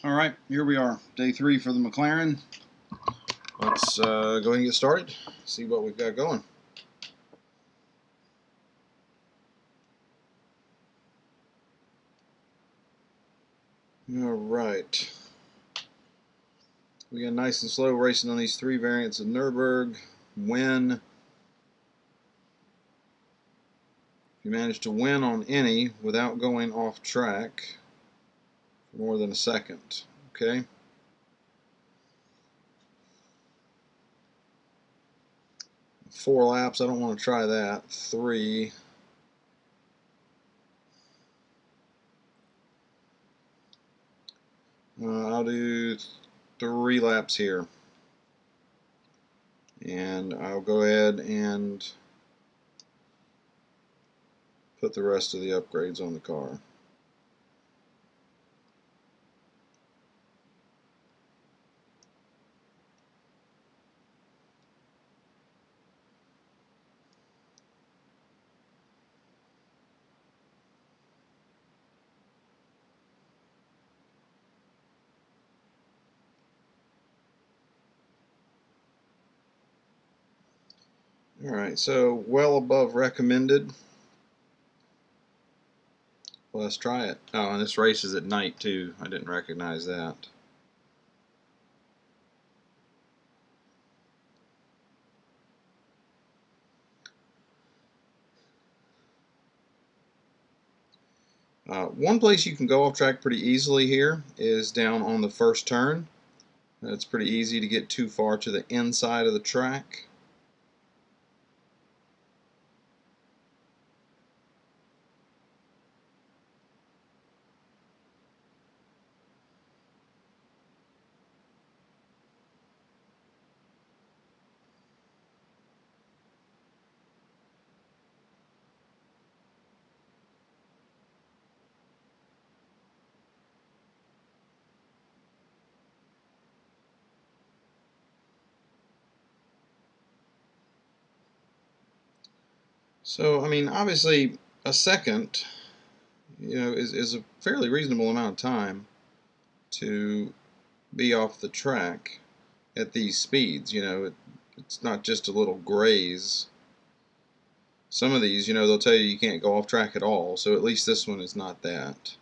All right, here we are, day 3 for the McLaren. Let's go ahead and get started, see what we've got going. All right, we got nice and slow racing on these 3 variants of Nürburgring. Win. If you manage to win on any without going off track for more than a second, okay? Four laps, I don't want to try that. 3. I'll do 3 laps here. And I'll go ahead and put the rest of the upgrades on the car. Alright, so well above recommended. Well, let's try it. Oh, and this race is at night too. I didn't recognize that. One place you can go off track pretty easily here is down on the first turn. It's pretty easy to get too far to the inside of the track. So, I mean, obviously, a second, is a fairly reasonable amount of time to be off the track at these speeds. It's not just a little graze. Some of these, they'll tell you can't go off track at all, so at least this one is not that.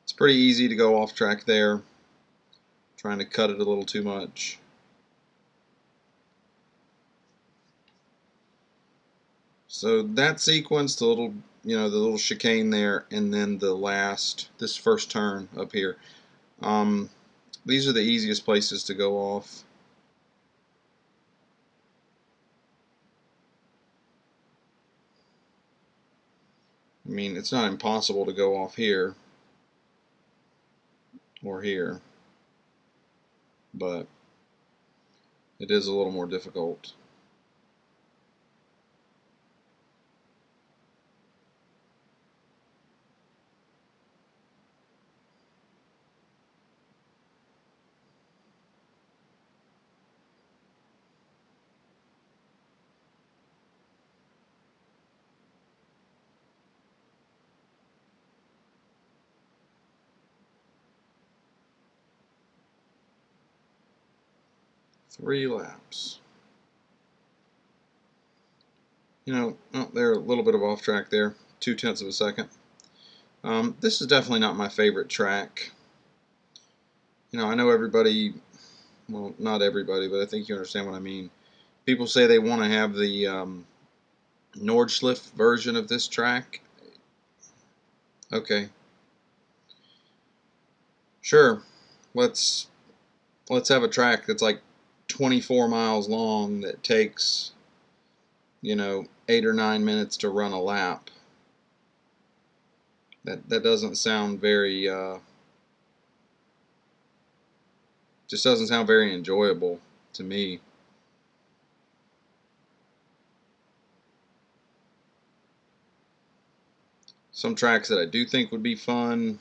It's pretty easy to go off track there, trying to cut it a little too much. So that sequence, the little chicane there, and then this first turn up here. These are the easiest places to go off. I mean, it's not impossible to go off here or here, but it is a little more difficult. Three laps. They're a little bit of off track there, 0.2 of a second. This is definitely not my favorite track. I know everybody, well, not everybody, but I think you understand what I mean. People say they want to have the Nordschleife version of this track. Okay. Sure. Let's have a track that's like 24 miles long that takes 8 or 9 minutes to run a lap. That doesn't sound very just doesn't sound very enjoyable to me. Some tracks that I do think would be fun,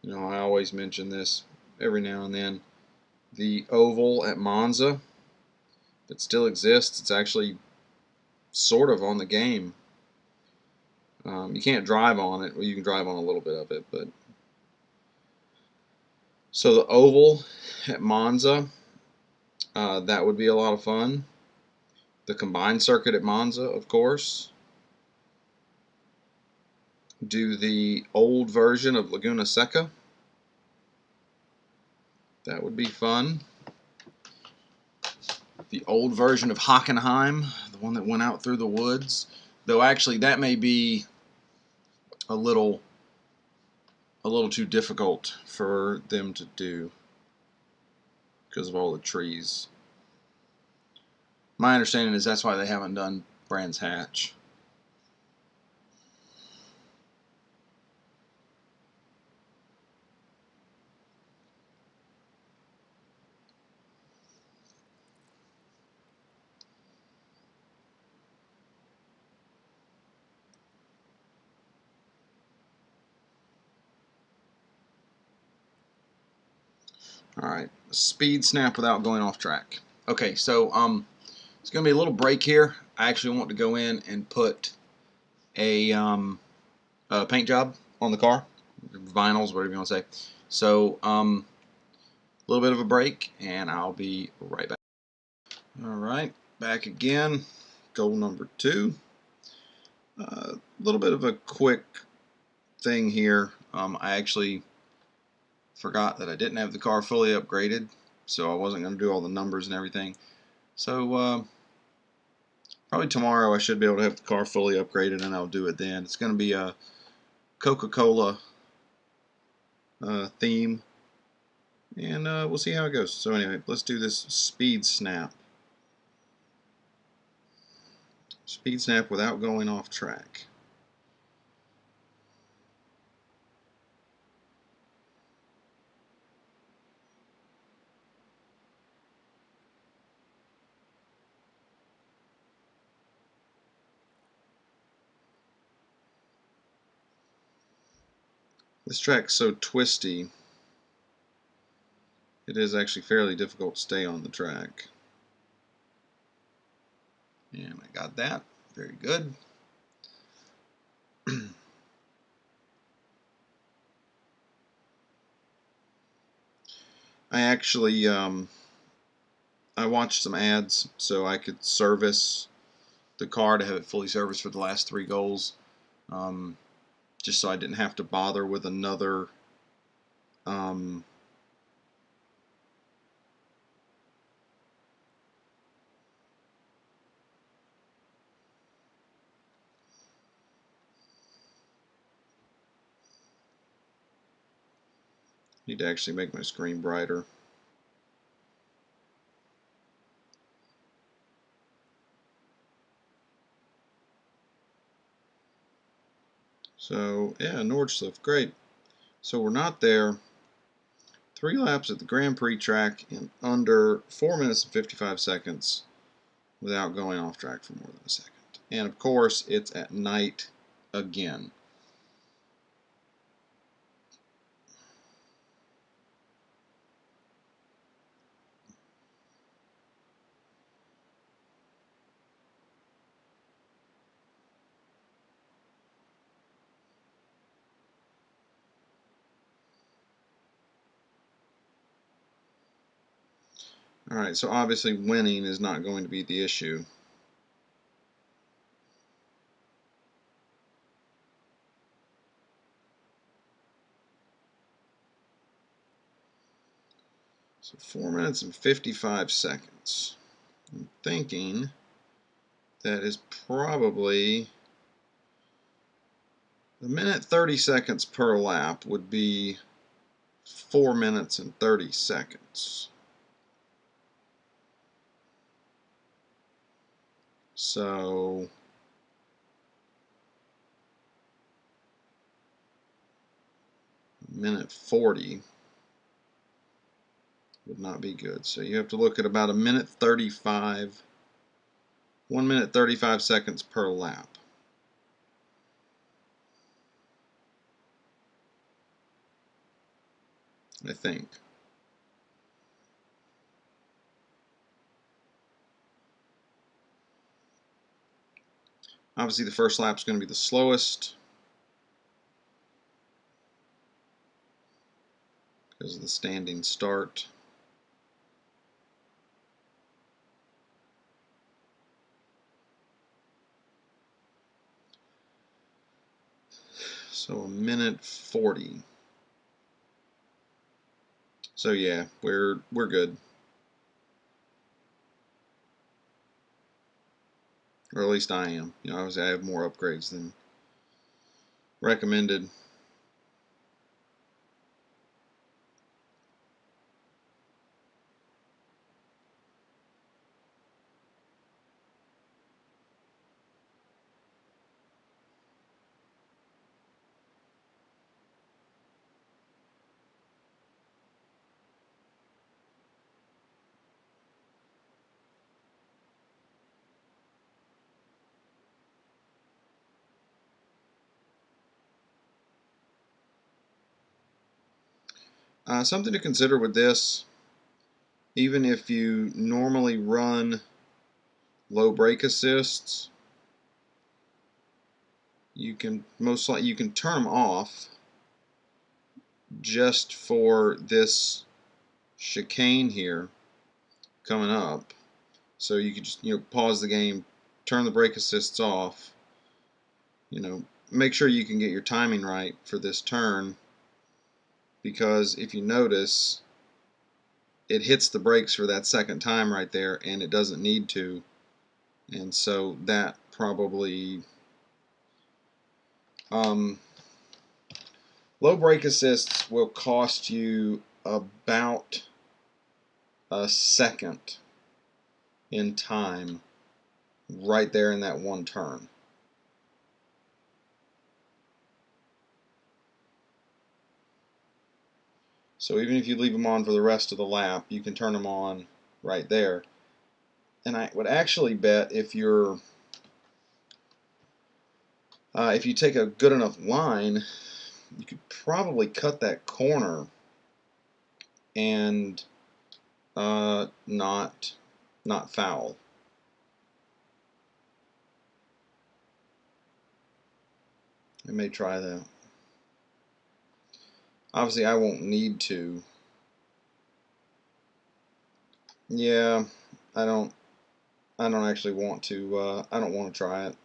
I always mention this every now and then. The oval at Monza, that still exists. It's actually sort of on the game. You can't drive on it. Well, you can drive on a little bit of it, but so the oval at Monza, that would be a lot of fun. The combined circuit at Monza, of course. Do the old version of Laguna Seca. That would be fun. The old version of Hockenheim, the one that went out through the woods. Though actually that may be a little too difficult for them to do because of all the trees. My understanding is that's why they haven't done Brands Hatch. Alright, speed snap without going off track. Okay, so it's going to be a little break here. I actually want to go in and put a paint job on the car, vinyls, whatever you want to say. So a little bit of a break, and I'll be right back. Alright, back again. Goal number 2. A little bit of a quick thing here. I actually forgot that I didn't have the car fully upgraded, so I wasn't going to do all the numbers and everything. So probably tomorrow I should be able to have the car fully upgraded, and I'll do it then. It's going to be a Coca-Cola theme, and we'll see how it goes. So anyway, let's do this speed snap. Speed snap without going off track. This track's so twisty, it is actually fairly difficult to stay on the track. And I got that. Very good. I actually I watched some ads so I could service the car to have it fully serviced for the last 3 goals, just so I didn't have to bother with another need to actually make my screen brighter. So yeah, Nordschleife, great. So we're not there. 3 laps at the Grand Prix track in under 4 minutes and 55 seconds without going off track for more than a second. And of course, it's at night again. Alright, so obviously winning is not going to be the issue. So 4 minutes and 55 seconds. I'm thinking that is probably a minute 30 seconds per lap would be 4 minutes and 30 seconds. So minute 40 would not be good. So you have to look at about a minute 35, 1 minute 35 seconds per lap. I think. Obviously the first lap is going to be the slowest because of the standing start. So 1:40. So yeah, we're good. Or at least I am. You know, obviously I have more upgrades than recommended. Something to consider with this, even if you normally run low brake assists, you can turn them off just for this chicane here coming up. So you could just pause the game, turn the brake assists off, make sure you can get your timing right for this turn, because if you notice, it hits the brakes for that second time right there and it doesn't need to, and so that probably low brake assists will cost you about a second in time right there in that one turn. So even if you leave them on for the rest of the lap, you can turn them on right there. And I would actually bet if you take a good enough line, you could probably cut that corner and not foul. I may try that. Obviously, I won't need to. Yeah, I don't actually want to. I don't want to try it.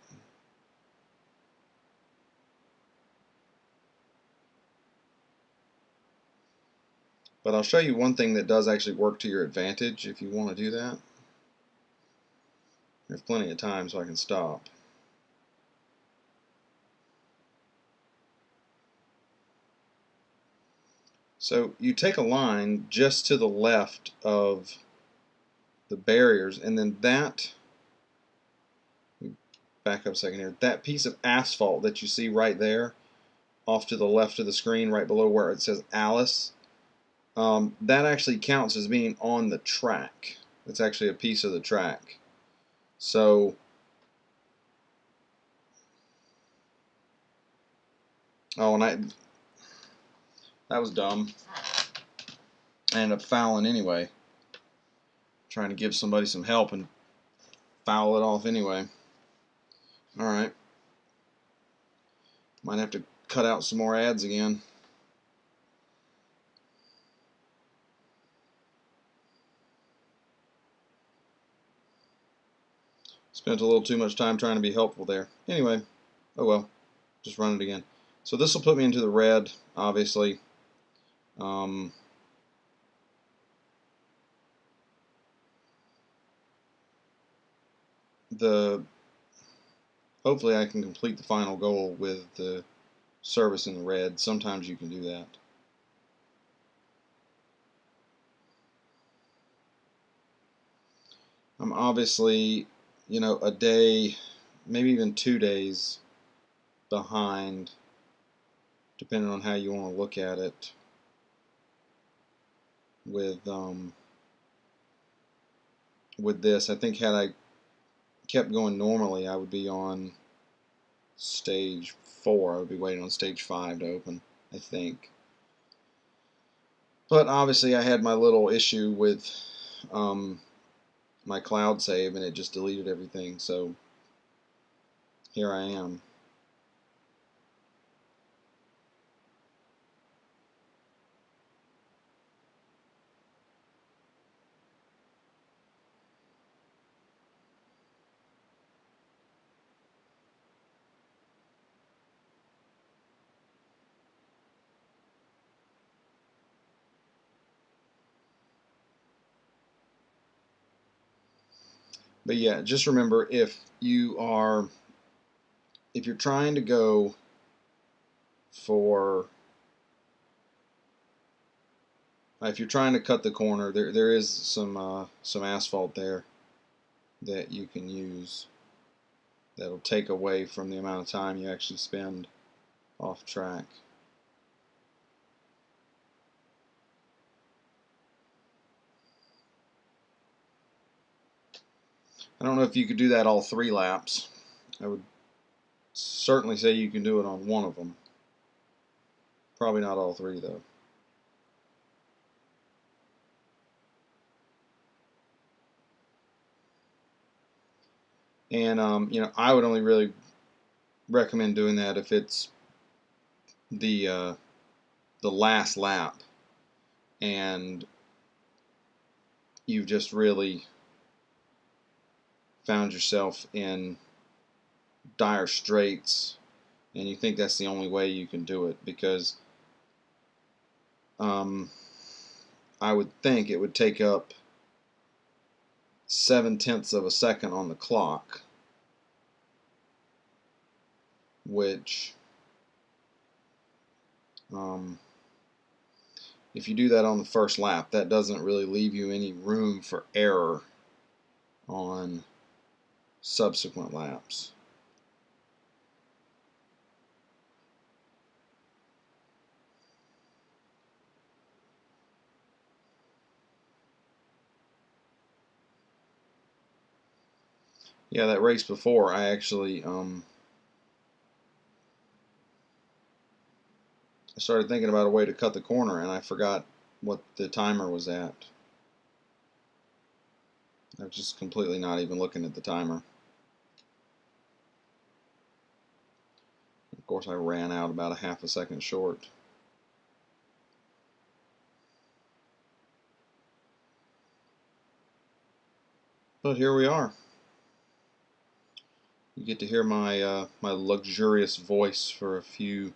But I'll show you one thing that does actually work to your advantage if you want to do that. There's plenty of time, so I can stop. So you take a line just to the left of the barriers, and then back up a second here, that piece of asphalt that you see right there off to the left of the screen right below where it says Alice, that actually counts as being on the track. It's actually a piece of the track. So and that was dumb. I ended up fouling anyway, trying to give somebody some help and foul it off anyway. Alright, might have to cut out some more ads again. Spent a little too much time trying to be helpful there. Anyway, oh well, just run it again. So this will put me into the red, obviously. Hopefully I can complete the final goal with the service in the red. Sometimes you can do that. I'm obviously, a day, maybe even 2 days behind, depending on how you want to look at it, with this. I think had I kept going normally, I would be on stage 4. I would be waiting on stage 5 to open, I think. But obviously I had my little issue with my cloud save, and it just deleted everything. So here I am. But yeah, just remember, if you're trying to go for if you're trying to cut the corner, there is some asphalt there that you can use that'll take away from the amount of time you actually spend off track. I don't know if you could do that all 3 laps. I would certainly say you can do it on one of them. Probably not all 3 though. And I would only really recommend doing that if it's the last lap and you've just really found yourself in dire straits and you think that's the only way you can do it, because I would think it would take up 7/10 of a second on the clock, which if you do that on the first lap, that doesn't really leave you any room for error on subsequent laps. Yeah, that race before, I actually I started thinking about a way to cut the corner, and I forgot what the timer was at. I was just completely not even looking at the timer. Of course, I ran out about a half a second short. But here we are. You get to hear my my luxurious voice for a few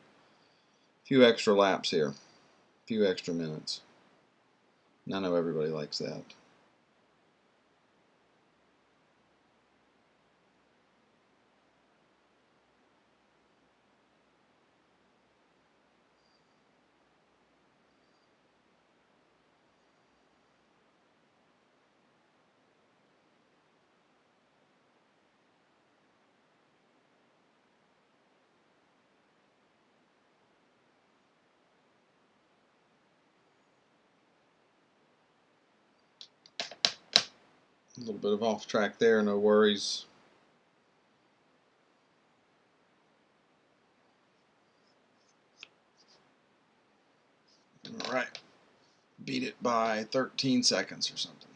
extra laps here, a few extra minutes. And I know everybody likes that. A little bit of off track there, no worries. All right, beat it by 13 seconds or something.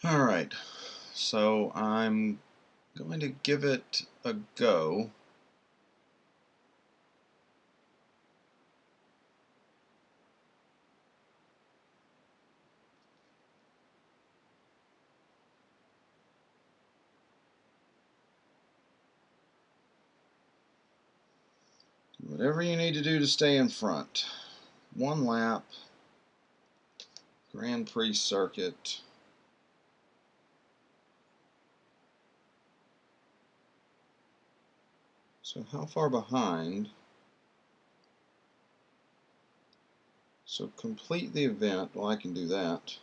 All right, so I'm going to give it a go. Whatever you need to do to stay in front. 1 lap, Grand Prix circuit. So how far behind? So complete the event. Well, I can do that.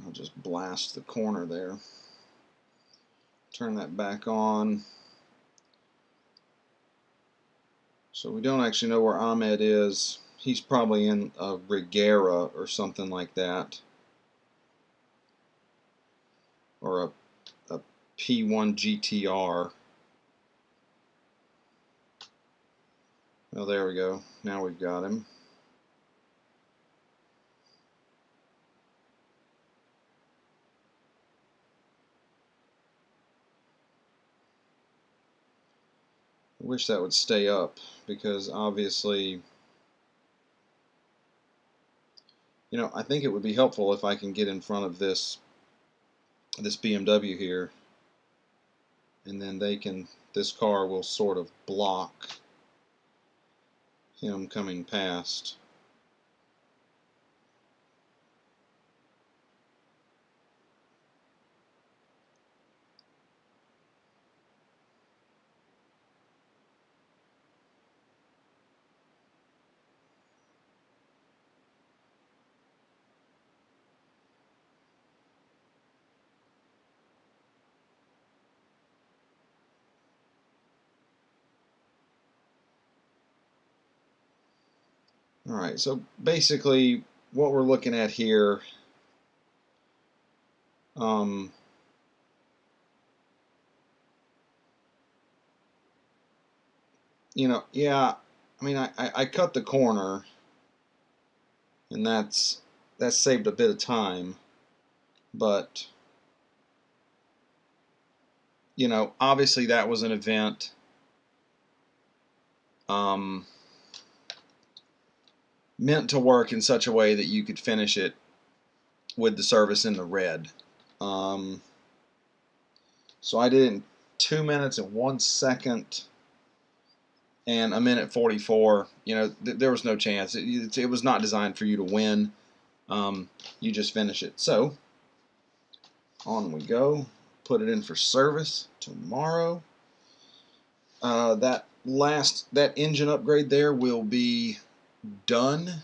I'll just blast the corner there. Turn that back on. So we don't actually know where Ahmed is. he's probably in a Regera or something like that, or a P1 GTR. Oh, there we go. Now we've got him. I wish that would stay up, because obviously, you know, I think it would be helpful if I can get in front of this BMW here, and then this car will sort of block him coming past. Alright, so basically what we're looking at here, you know, yeah, I mean, I cut the corner, and that saved a bit of time, but, you know, obviously that was an event meant to work in such a way that you could finish it with the service in the red. So I did it in 2 minutes and 1 second and 1:44. You know, there was no chance. It was not designed for you to win. You just finish it. So on we go. Put it in for service tomorrow. That engine upgrade there will be done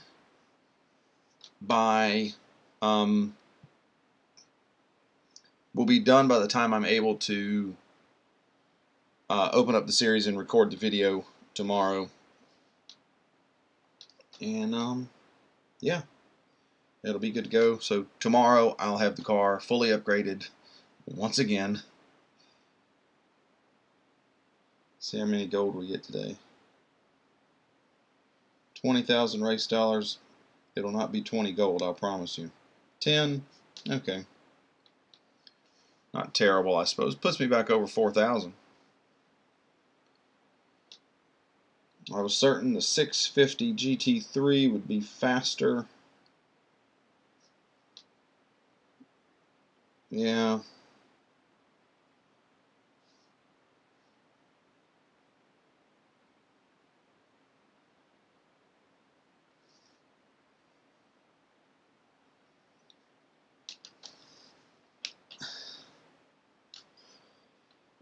by the time I'm able to open up the series and record the video tomorrow. And yeah, it'll be good to go. So tomorrow I'll have the car fully upgraded once again. See how many gold we get today. 20,000 race dollars. It'll not be 20 gold, I'll promise you. 10, okay. Not terrible, I suppose. Puts me back over 4,000. I was certain the 650 GT3 would be faster. Yeah.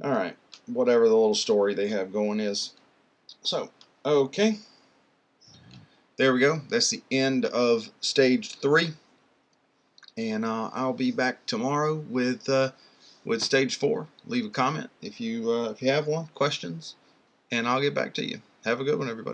Alright, whatever the little story they have going is. So, okay. There we go. That's the end of stage 3. And I'll be back tomorrow with stage 4. Leave a comment if you have one, questions, and I'll get back to you. Have a good one, everybody.